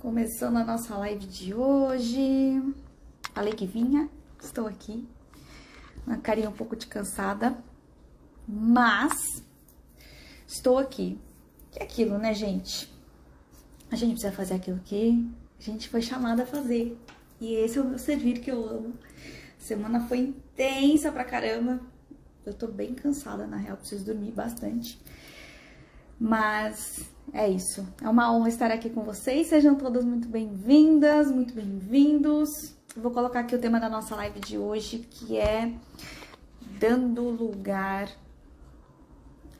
Começando a nossa live de hoje. Falei que vinha, estou aqui. Uma carinha um pouco de cansada, mas estou aqui. Que é aquilo, né, gente? A gente precisa fazer aquilo que a gente foi chamada a fazer. E esse é o meu servir que eu amo. Semana foi intensa pra caramba. Eu tô bem cansada, na real, preciso dormir bastante. Mas é isso. É uma honra estar aqui com vocês. Sejam todas muito bem-vindas, muito bem-vindos. Vou colocar aqui o tema da nossa live de hoje, que é dando lugar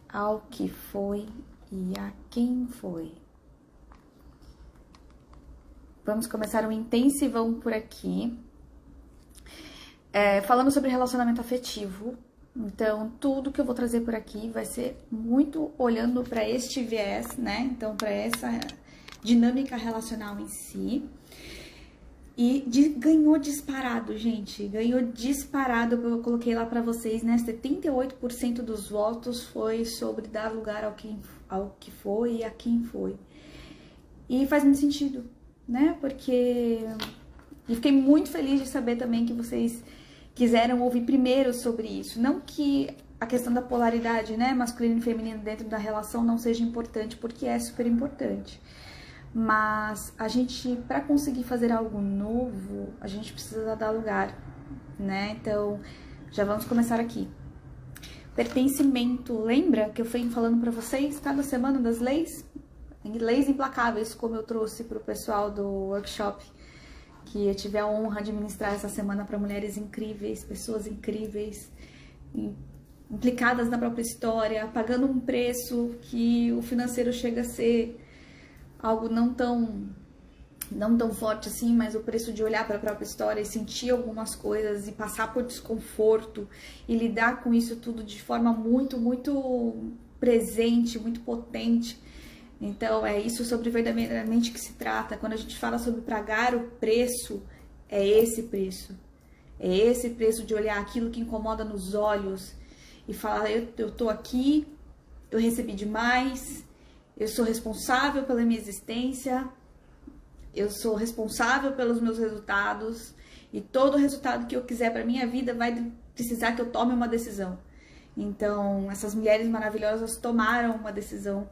ao que foi e a quem foi. Vamos começar um intensivão por aqui, falando sobre relacionamento afetivo. Então, tudo que eu vou trazer por aqui vai ser muito olhando para este viés, né? Então, para essa dinâmica relacional em si. E ganhou disparado, gente. Ganhou disparado, eu coloquei lá para vocês, né? 78% dos votos foi sobre dar lugar ao que foi e a quem foi. E faz muito sentido, né? Porque... E fiquei muito feliz de saber também que vocês quiseram ouvir primeiro sobre isso. Não que a questão da polaridade, né, masculino e feminino dentro da relação não seja importante, porque é super importante. Mas a gente, para conseguir fazer algo novo, a gente precisa dar lugar, né? Então, já vamos começar aqui. Pertencimento. Lembra que eu venho falando para vocês cada semana das leis? Leis implacáveis, como eu trouxe para o pessoal do workshop, que eu tive a honra de ministrar essa semana para mulheres incríveis, pessoas incríveis, implicadas na própria história, pagando um preço que o financeiro chega a ser algo não tão forte assim, mas o preço de olhar para a própria história e sentir algumas coisas e passar por desconforto e lidar com isso tudo de forma muito, muito presente, muito potente. Então, é isso sobre verdadeiramente que se trata. Quando a gente fala sobre pagar o preço, é esse preço. É esse preço de olhar aquilo que incomoda nos olhos e falar, eu tô aqui, eu recebi demais, eu sou responsável pela minha existência, eu sou responsável pelos meus resultados e todo resultado que eu quiser para minha vida vai precisar que eu tome uma decisão. Então, essas mulheres maravilhosas tomaram uma decisão.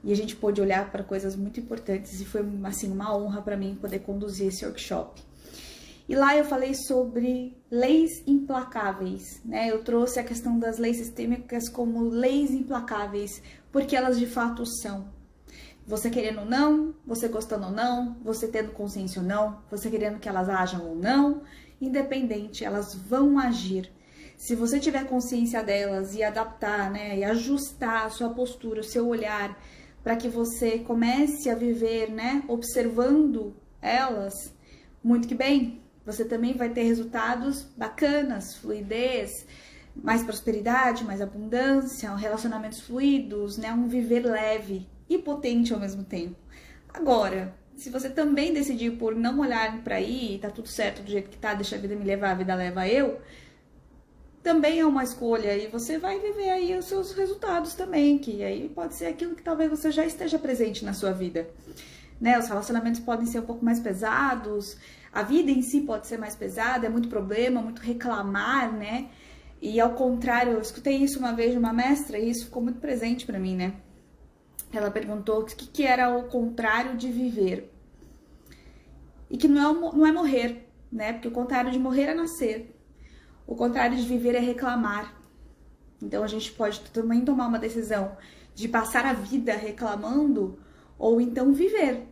E a gente pôde olhar para coisas muito importantes e foi, assim, uma honra para mim poder conduzir esse workshop. E lá eu falei sobre leis implacáveis, né? Eu trouxe a questão das leis sistêmicas como leis implacáveis, porque elas de fato são. Você querendo ou não, você gostando ou não, você tendo consciência ou não, você querendo que elas ajam ou não, independente, elas vão agir. Se você tiver consciência delas e adaptar, né, e ajustar a sua postura, o seu olhar, para que você comece a viver, né, observando elas, muito que bem, você também vai ter resultados bacanas, fluidez, mais prosperidade, mais abundância, relacionamentos fluidos, né, um viver leve e potente ao mesmo tempo. Agora, se você também decidir por não olhar para aí, tá tudo certo do jeito que tá, deixa a vida me levar, a vida leva eu, também é uma escolha e você vai viver aí os seus resultados também, que aí pode ser aquilo que talvez você já esteja presente na sua vida, né? Os relacionamentos podem ser um pouco mais pesados, a vida em si pode ser mais pesada, é muito problema, muito reclamar, né? E ao contrário, eu escutei isso uma vez de uma mestra e isso ficou muito presente pra mim, né? Ela perguntou o que era o contrário de viver. E que não é morrer, né? Porque o contrário de morrer é nascer. O contrário de viver é reclamar. Então, a gente pode também tomar uma decisão de passar a vida reclamando ou então viver,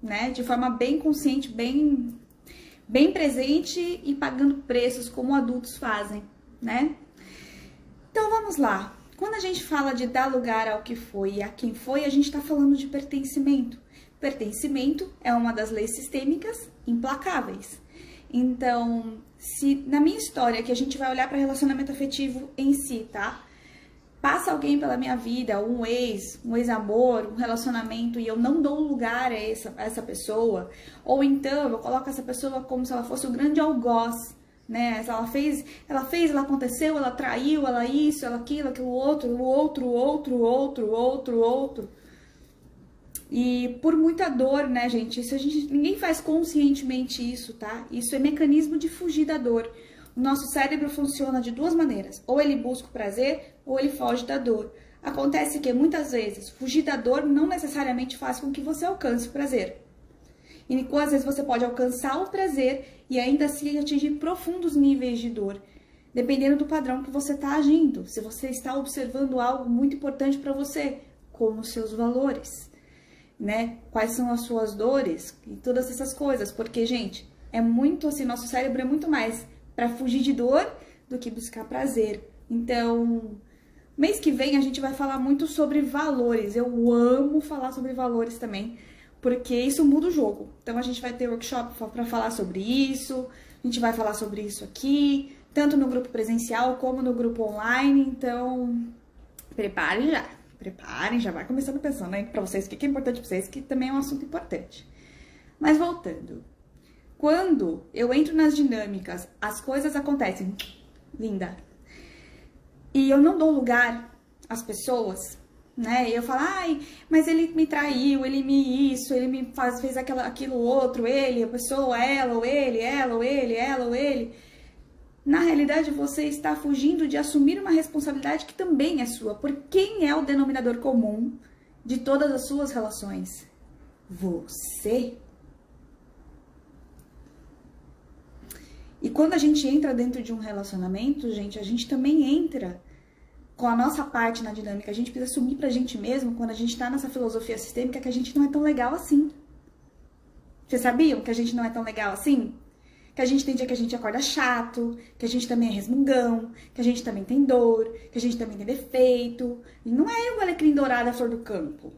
né? De forma bem consciente, bem presente e pagando preços como adultos fazem, né? Então, vamos lá. Quando a gente fala de dar lugar ao que foi e a quem foi, a gente está falando de pertencimento. Pertencimento é uma das leis sistêmicas implacáveis. Então, se na minha história, que a gente vai olhar para relacionamento afetivo em si, tá? Passa alguém pela minha vida, um ex-amor, um relacionamento, e eu não dou lugar a essa pessoa, ou então eu coloco essa pessoa como se ela fosse o grande algoz, né? Ela aconteceu, ela traiu, ela isso, ela aquilo, aquilo outro. E por muita dor, né, gente? Ninguém faz conscientemente isso, tá? Isso é mecanismo de fugir da dor. O nosso cérebro funciona de duas maneiras. Ou ele busca o prazer, ou ele foge da dor. Acontece que muitas vezes fugir da dor não necessariamente faz com que você alcance o prazer. E às vezes você pode alcançar o prazer e ainda assim atingir profundos níveis de dor, dependendo do padrão que você está agindo. Se você está observando algo muito importante para você, como os seus valores, né? Quais são as suas dores e todas essas coisas. Porque, gente, é muito assim, nosso cérebro é muito mais para fugir de dor do que buscar prazer. Então, mês que vem a gente vai falar muito sobre valores. Eu amo falar sobre valores também, porque isso muda o jogo. Então, a gente vai ter workshop para falar sobre isso, a gente vai falar sobre isso aqui, tanto no grupo presencial como no grupo online. Então, preparem, já vai começando pensando aí pra vocês o que é importante pra vocês, que também é um assunto importante. Mas voltando, quando eu entro nas dinâmicas, as coisas acontecem, linda, e eu não dou lugar às pessoas, né? E eu falo, ai, mas ele me traiu, ele me fez aquilo outro, ele, a pessoa, ela ou ele, ela ou ele, ela ou ele. Na realidade, você está fugindo de assumir uma responsabilidade que também é sua. Por quem é o denominador comum de todas as suas relações? Você. E quando a gente entra dentro de um relacionamento, gente, a gente também entra com a nossa parte na dinâmica. A gente precisa assumir pra gente mesmo, quando a gente tá nessa filosofia sistêmica, que a gente não é tão legal assim. Vocês sabiam que a gente não é tão legal assim? Que a gente tem dia que a gente acorda chato, que a gente também é resmungão, que a gente também tem dor, que a gente também tem defeito. E não é o alecrim dourado a flor do campo.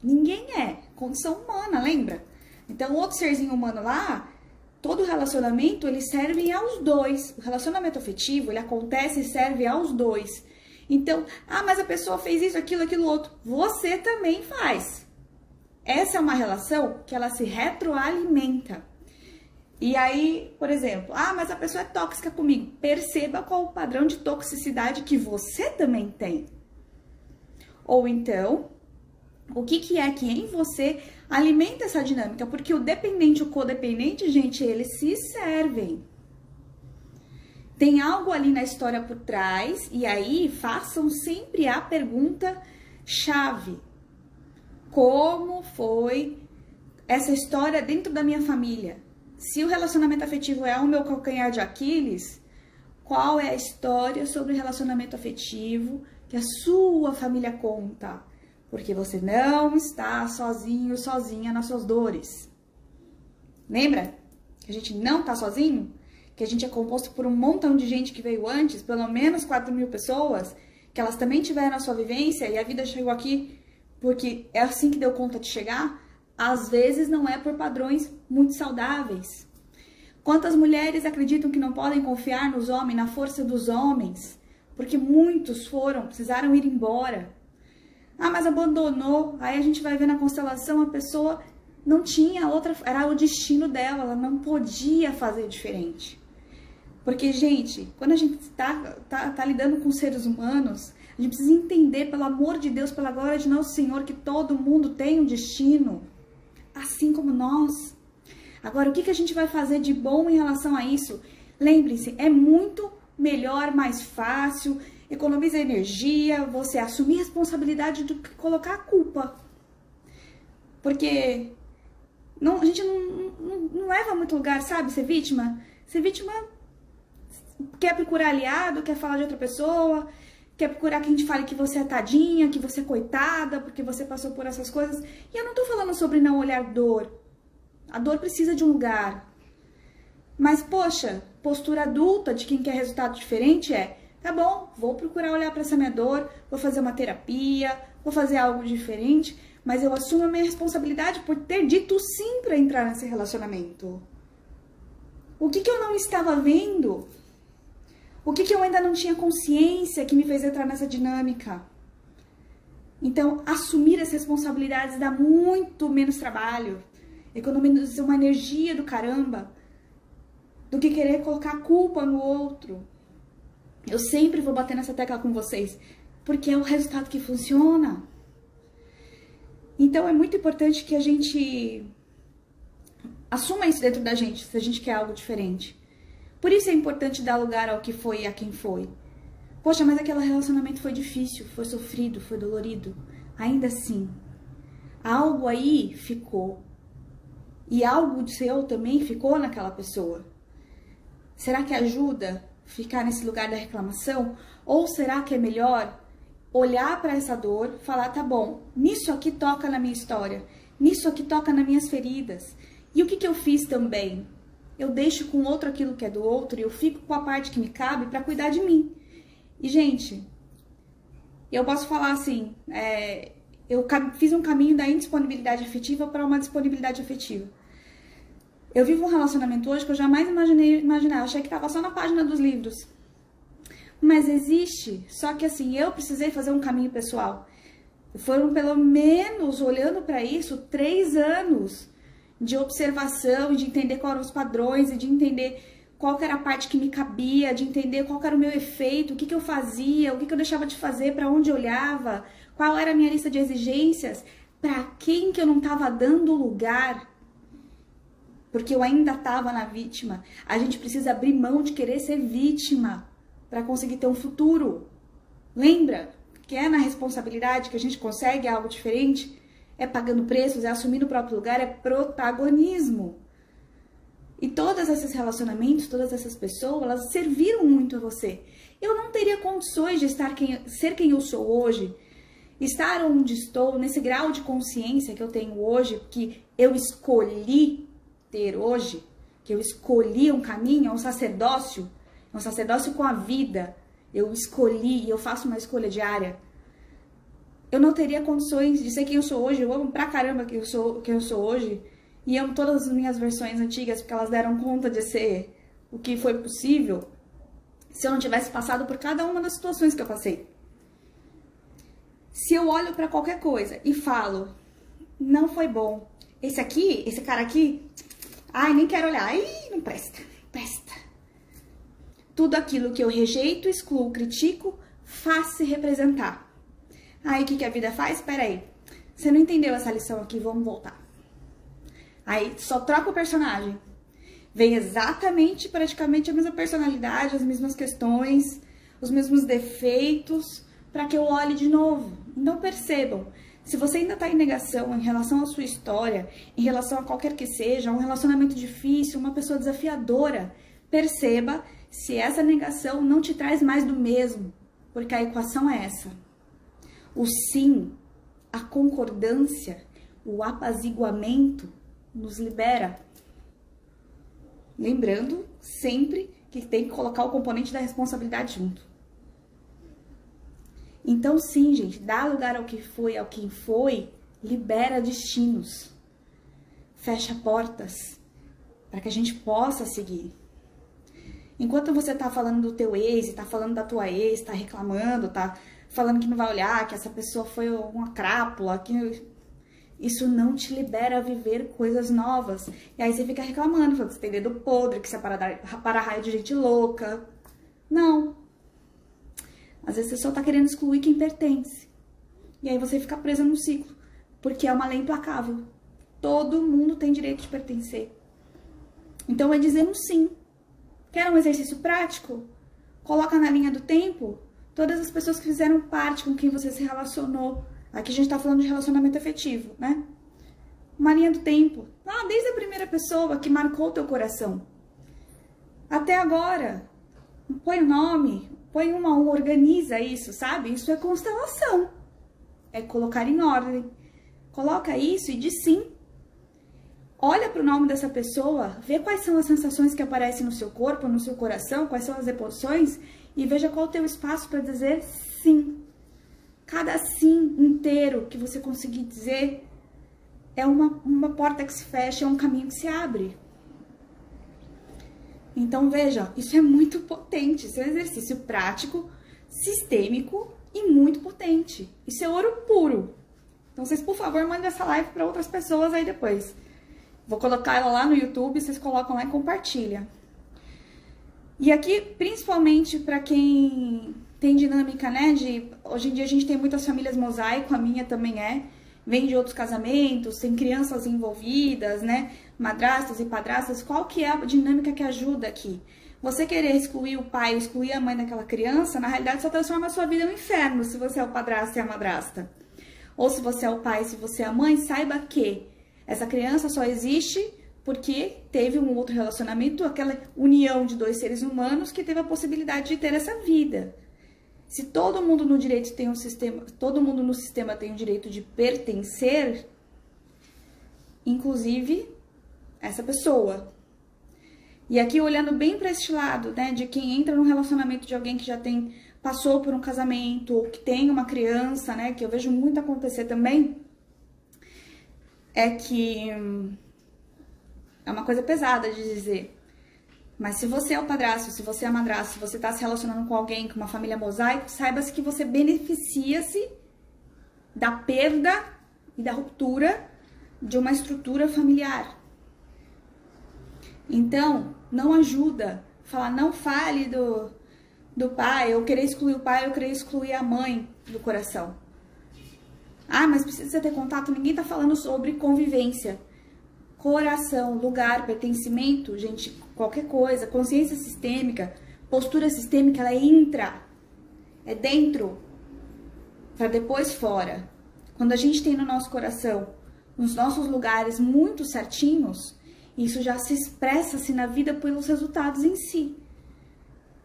Ninguém é. Condição humana, lembra? Então, outro serzinho humano lá, todo relacionamento, ele serve aos dois. O relacionamento afetivo, ele acontece e serve aos dois. Então, mas a pessoa fez isso, aquilo outro. Você também faz. Essa é uma relação que ela se retroalimenta. E aí, por exemplo, mas a pessoa é tóxica comigo. Perceba qual o padrão de toxicidade que você também tem. Ou então, o que é que em você alimenta essa dinâmica? Porque o dependente e o codependente, gente, eles se servem. Tem algo ali na história por trás, e aí façam sempre a pergunta chave. Como foi essa história dentro da minha família? Se o relacionamento afetivo é o meu calcanhar de Aquiles, qual é a história sobre relacionamento afetivo que a sua família conta? Porque você não está sozinho, sozinha nas suas dores. Lembra que a gente não está sozinho? Que a gente é composto por um montão de gente que veio antes, pelo menos 4.000 pessoas, que elas também tiveram a sua vivência e a vida chegou aqui porque é assim que deu conta de chegar? Às vezes não é por padrões muito saudáveis. Quantas mulheres acreditam que não podem confiar nos homens, na força dos homens? Porque muitos precisaram ir embora. Mas abandonou. Aí a gente vai ver na constelação, a pessoa não tinha outra, era o destino dela, ela não podia fazer diferente. Porque, gente, quando a gente tá lidando com seres humanos, a gente precisa entender, pelo amor de Deus, pela glória de nosso Senhor, que todo mundo tem um destino. Assim como nós. Agora, o que a gente vai fazer de bom em relação a isso? Lembre-se, é muito melhor, mais fácil, economiza energia, você assumir responsabilidade do que colocar a culpa. Porque a gente não leva a muito lugar, sabe, ser vítima. Ser vítima quer procurar aliado, quer falar de outra pessoa, quer procurar que a gente fale que você é tadinha, que você é coitada, porque você passou por essas coisas. E eu não tô falando sobre não olhar dor. A dor precisa de um lugar. Mas, poxa, postura adulta de quem quer resultado diferente tá bom, vou procurar olhar para essa minha dor, vou fazer uma terapia, vou fazer algo diferente, mas eu assumo a minha responsabilidade por ter dito sim para entrar nesse relacionamento. O que eu não estava vendo? O que eu ainda não tinha consciência que me fez entrar nessa dinâmica? Então, assumir as responsabilidades dá muito menos trabalho. Economiza uma energia do caramba do que querer colocar a culpa no outro. Eu sempre vou bater nessa tecla com vocês, porque é o resultado que funciona. Então é muito importante que a gente assuma isso dentro da gente, se a gente quer algo diferente. Por isso é importante dar lugar ao que foi e a quem foi. Poxa, mas aquele relacionamento foi difícil, foi sofrido, foi dolorido. Ainda assim, algo aí ficou. E algo seu também ficou naquela pessoa. Será que ajuda ficar nesse lugar da reclamação? Ou será que é melhor olhar para essa dor, falar, tá bom, nisso aqui toca na minha história, nisso aqui toca nas minhas feridas. E o que eu fiz também? Eu deixo com o outro aquilo que é do outro e eu fico com a parte que me cabe para cuidar de mim. E, gente, eu posso falar assim, eu fiz um caminho da indisponibilidade afetiva para uma disponibilidade afetiva. Eu vivo um relacionamento hoje que eu jamais imaginar. Eu achei que estava só na página dos livros. Mas existe, só que assim, eu precisei fazer um caminho pessoal. Foram pelo menos, olhando para isso, 3 anos de observação, de entender quais eram os padrões e de entender qual que era a parte que me cabia, de entender qual que era o meu efeito, o que eu fazia, o que eu deixava de fazer, para onde eu olhava, qual era a minha lista de exigências, para quem que eu não estava dando lugar, porque eu ainda estava na vítima. A gente precisa abrir mão de querer ser vítima para conseguir ter um futuro. Lembra que é na responsabilidade que a gente consegue algo diferente? É pagando preços, é assumindo o próprio lugar, é protagonismo. E todos esses relacionamentos, todas essas pessoas, elas serviram muito a você. Eu não teria condições de ser quem eu sou hoje, estar onde estou, nesse grau de consciência que eu tenho hoje, que eu escolhi ter hoje, que eu escolhi um caminho, é um sacerdócio com a vida. Eu escolhi e eu faço uma escolha diária. Eu não teria condições de ser quem eu sou hoje. Eu amo pra caramba quem eu sou hoje. E amo todas as minhas versões antigas, porque elas deram conta de ser o que foi possível se eu não tivesse passado por cada uma das situações que eu passei. Se eu olho pra qualquer coisa e falo, não foi bom, esse cara aqui, ai, nem quero olhar, ai, não presta. Tudo aquilo que eu rejeito, excluo, critico, faz se representar. Aí o que a vida faz? Peraí, você não entendeu essa lição aqui, vamos voltar. Aí só troca o personagem. Vem exatamente, praticamente a mesma personalidade, as mesmas questões, os mesmos defeitos, para que eu olhe de novo. Então percebam, se você ainda está em negação em relação à sua história, em relação a qualquer que seja, um relacionamento difícil, uma pessoa desafiadora, perceba se essa negação não te traz mais do mesmo, porque a equação é essa. O sim, a concordância, o apaziguamento nos libera. Lembrando sempre que tem que colocar o componente da responsabilidade junto. Então sim, gente, dá lugar ao que foi, ao quem foi, libera destinos, fecha portas para que a gente possa seguir. Enquanto você tá falando do teu ex, tá falando da tua ex, tá reclamando, tá falando que não vai olhar, que essa pessoa foi uma crápula, que isso não te libera a viver coisas novas. E aí você fica reclamando, falando que você tem dedo podre, que você é para-raio de gente louca. Não. Às vezes você só tá querendo excluir quem pertence. E aí você fica presa no ciclo, porque é uma lei implacável. Todo mundo tem direito de pertencer. Então é dizer um sim. Quer um exercício prático? Coloca na linha do tempo todas as pessoas que fizeram parte com quem você se relacionou. Aqui a gente tá falando de relacionamento afetivo, né? Uma linha do tempo. Desde a primeira pessoa que marcou o teu coração. Até agora. Põe o nome, põe um a um, organiza isso, sabe? Isso é constelação. É colocar em ordem. Coloca isso e diz sim. Olha para o nome dessa pessoa, vê quais são as sensações que aparecem no seu corpo, no seu coração, quais são as emoções e veja qual é o teu espaço para dizer sim. Cada sim inteiro que você conseguir dizer é uma porta que se fecha, é um caminho que se abre. Então veja, isso é muito potente, isso é um exercício prático, sistêmico e muito potente. Isso é ouro puro. Então vocês, por favor, mandem essa live para outras pessoas aí depois. Vou colocar ela lá no YouTube, vocês colocam lá e compartilham. E aqui, principalmente para quem tem dinâmica, né, hoje em dia a gente tem muitas famílias mosaico, a minha também é. vem de outros casamentos, tem crianças envolvidas, né? Madrastos e padrastas, qual que é a dinâmica que ajuda aqui? Você querer excluir o pai, excluir a mãe daquela criança, na realidade só transforma a sua vida no inferno, se você é o padrasto e a madrasta. Ou se você é o pai, se você é a mãe, saiba que essa criança só existe porque teve um outro relacionamento, aquela união de dois seres humanos que teve a possibilidade de ter essa vida. Se todo mundo no direito tem um sistema, todo mundo no sistema tem o direito de pertencer, inclusive essa pessoa. E aqui olhando bem para este lado, né, de quem entra num relacionamento de alguém que já passou por um casamento ou que tem uma criança, né, que eu vejo muito acontecer também, é que é uma coisa pesada de dizer. Mas se você é o padrasto, se você é a madrasta, se você está se relacionando com alguém, com uma família mosaico, saiba-se que você beneficia-se da perda e da ruptura de uma estrutura familiar. Então, não ajuda. Falar, não fale do pai, eu querer excluir o pai, eu querer excluir a mãe do coração. Ah, mas precisa ter contato, ninguém tá falando sobre convivência. Coração, lugar, pertencimento, gente, qualquer coisa, consciência sistêmica, postura sistêmica, ela entra, é dentro, para depois fora. Quando a gente tem no nosso coração, nos nossos lugares muito certinhos, isso já se expressa-se na vida pelos resultados em si.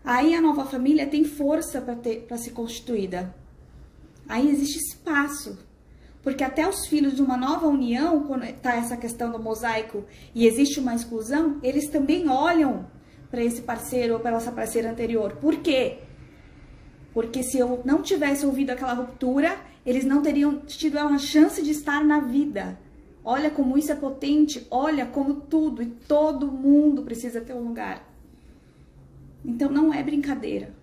Aí a nova família tem força para ser constituída. Aí existe espaço. Porque até os filhos de uma nova união, quando está essa questão do mosaico e existe uma exclusão, eles também olham para esse parceiro ou para essa parceira anterior. Por quê? Porque se eu não tivesse ouvido aquela ruptura, eles não teriam tido uma chance de estar na vida. Olha como isso é potente, olha como tudo e todo mundo precisa ter um lugar. Então não é brincadeira.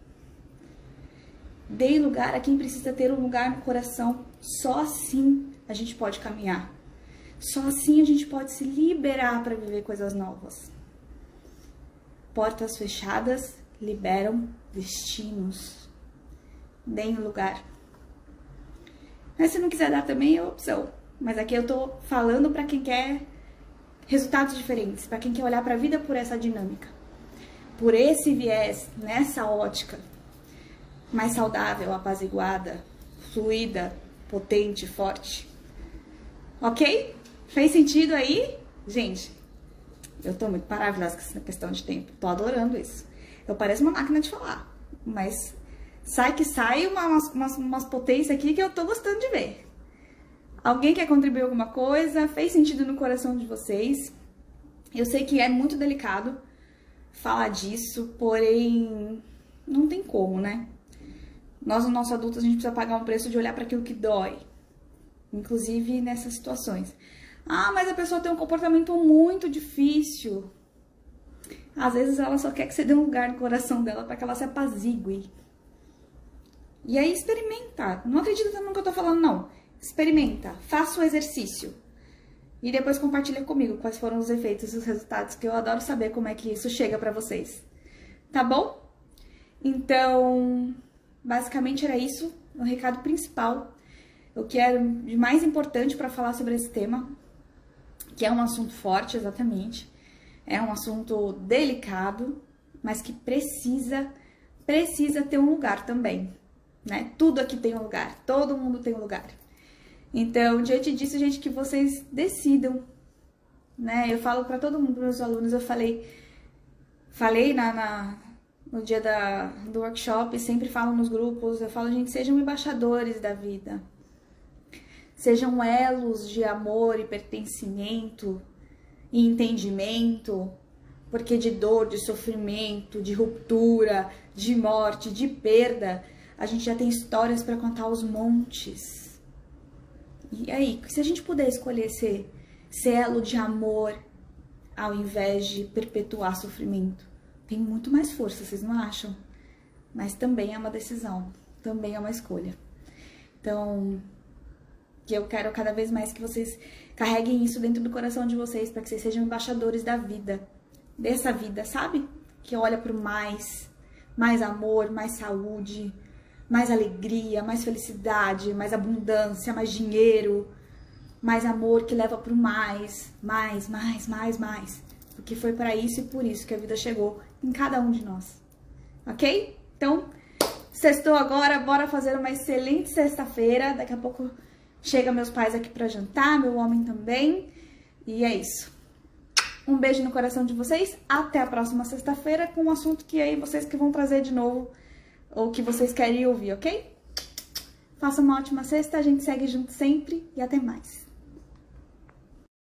Dê lugar a quem precisa ter um lugar no coração. Só assim a gente pode caminhar. Só assim a gente pode se liberar para viver coisas novas. Portas fechadas liberam destinos. Deem lugar. Mas se não quiser dar também é opção. Mas aqui eu tô falando para quem quer resultados diferentes, para quem quer olhar para a vida por essa dinâmica, por esse viés, nessa ótica mais saudável, apaziguada, fluida, potente, forte. Ok? Fez sentido aí? Gente, eu tô muito maravilhosa com essa questão de tempo. Tô adorando isso. Eu pareço uma máquina de falar, mas sai umas potências aqui que eu tô gostando de ver. Alguém quer contribuir alguma coisa? Fez sentido no coração de vocês? Eu sei que é muito delicado falar disso, porém não tem como, né? Nós, no nosso adulto, a gente precisa pagar um preço de olhar para aquilo que dói. Inclusive nessas situações. Ah, mas a pessoa tem um comportamento muito difícil. Às vezes ela só quer que você dê um lugar no coração dela para que ela se apazigue. E aí experimenta. Não acredita no que eu tô falando, não. Experimenta. Faça o exercício. E depois compartilha comigo quais foram os efeitos e os resultados, que eu adoro saber como é que isso chega para vocês. Tá bom? Então, basicamente era isso, o recado principal. O que era de mais importante para falar sobre esse tema, que é um assunto forte, exatamente. É um assunto delicado, mas que precisa ter um lugar também, né? Tudo aqui tem um lugar, todo mundo tem um lugar. Então, diante disso, gente, que vocês decidam, né? Eu falo para todo mundo, para os alunos, eu falei no dia do workshop, sempre falo nos grupos, eu falo, gente, sejam embaixadores da vida. Sejam elos de amor e pertencimento e entendimento, porque de dor, de sofrimento, de ruptura, de morte, de perda, a gente já tem histórias para contar aos montes. E aí, se a gente puder escolher ser elo de amor ao invés de perpetuar sofrimento, tem muito mais força, vocês não acham? Mas também é uma decisão, também é uma escolha. Então, eu quero cada vez mais que vocês carreguem isso dentro do coração de vocês, para que vocês sejam embaixadores da vida, dessa vida, sabe? Que olha para o mais amor, mais saúde, mais alegria, mais felicidade, mais abundância, mais dinheiro, mais amor, que leva pro mais. Porque foi para isso e por isso que a vida chegou em cada um de nós. Ok? Então, sextou agora, bora fazer uma excelente sexta-feira. Daqui a pouco chega meus pais aqui pra jantar, meu homem também. E é isso. Um beijo no coração de vocês. Até a próxima sexta-feira com um assunto que aí vocês que vão trazer de novo ou que vocês querem ouvir, ok? Faça uma ótima sexta, a gente segue junto sempre e até mais.